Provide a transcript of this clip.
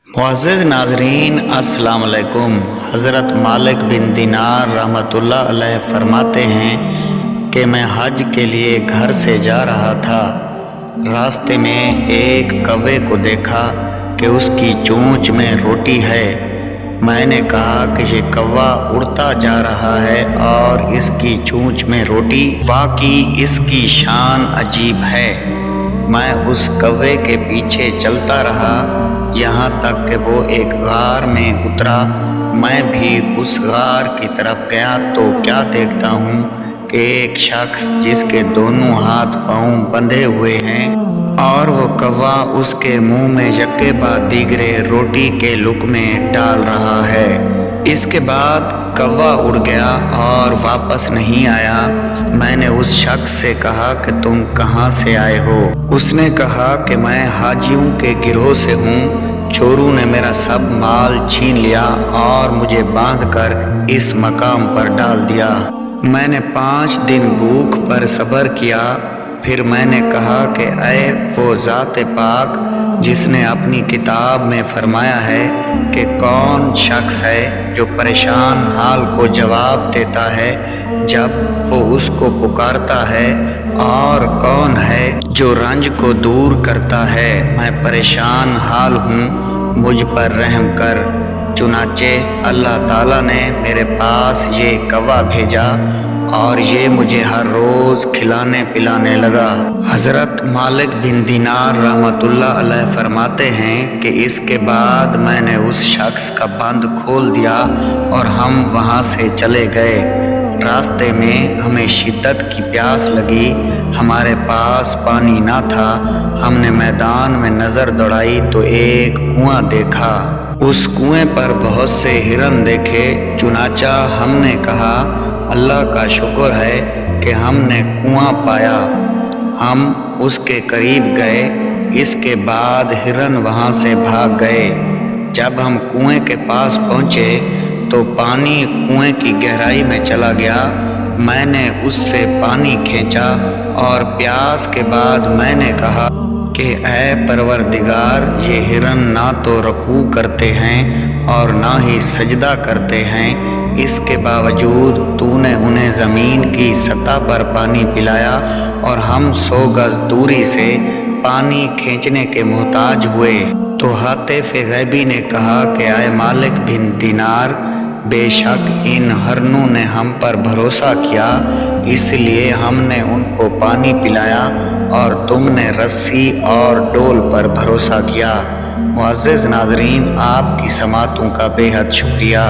मुअज़्ज़िज़ नाज़रीन, अस्सलाम वालेकुम। हज़रत मालिक बिन दीनार रहमतुल्लाह अलैह फरमाते हैं कि मैं हज के लिए घर से जा रहा था। रास्ते में एक कौवे को देखा कि उसकी चोंच में रोटी है। मैंने कहा कि ये कौवा उड़ता जा रहा है और इसकी चोंच में रोटी, वाकई इसकी शान अजीब है। मैं उस कौवे के पीछे चलता रहा यहाँ तक कि वो एक गार में उतरा। मैं भी उस गार की तरफ गया तो क्या देखता हूँ कि एक शख्स जिसके दोनों हाथ पांव बंधे हुए हैं और वो कौवा उसके मुंह में यक्के बाद दीगरे रोटी के लुक़मे डाल रहा है। इसके बाद कौवा उड़ गया और वापस नहीं आया। मैंने उस शख्स से कहा कि तुम कहाँ से आए हो? उसने कहा कि मैं हाजियों के गिरोह से हूँ। चोरों ने मेरा सब माल छीन लिया और मुझे बांधकर इस मकाम पर डाल दिया। मैंने 5 दिन भूख पर सब्र किया। फिर मैंने कहा कि ऐ वो ज़ात पाक जिसने अपनी किताब में फरमाया है कि कौन शख्स है जो परेशान हाल को जवाब देता है जब वो उसको पुकारता है, और कौन है जो रंज को दूर करता है। मैं परेशान हाल हूँ, मुझ पर रहम कर। चुनाचे अल्लाह ताला ने मेरे पास ये कौवा भेजा और ये मुझे हर रोज़ खिलाने पिलाने लगा। हज़रत मालिक बिन दीनार रहमतुल्लाह अलैह फरमाते हैं कि इसके बाद मैंने उस शख्स का बंद खोल दिया और हम वहाँ से चले गए। रास्ते में हमें शिद्दत की प्यास लगी। हमारे पास पानी ना था। हमने मैदान में नज़र दौड़ाई तो एक कुआं देखा। उस कुएं पर बहुत से हिरन देखे। चुनाचा हमने कहा अल्लाह का शुक्र है कि हमने कुआं पाया। हम उसके करीब गए। इसके बाद हिरन वहाँ से भाग गए। जब हम कुएं के पास पहुँचे तो पानी कुएं की गहराई में चला गया। मैंने उससे पानी खींचा और प्यास के बाद मैंने कहा कि ऐ परवरदिगार, ये हिरन ना तो रुकू करते हैं और ना ही सजदा करते हैं, इसके बावजूद तूने उन्हें ज़मीन की सतह पर पानी पिलाया और हम 100 गज दूरी से पानी खींचने के मोहताज हुए। तो हातिफ गैबी ने कहा कि आए मालिक बिन दीनार, बेशक इन हरनों ने हम पर भरोसा किया, इसलिए हमने उनको पानी पिलाया और तुमने रस्सी और डोल पर भरोसा किया। मुअज़्ज़िज़ नाज़रीन, आपकी समातों का बेहद शुक्रिया।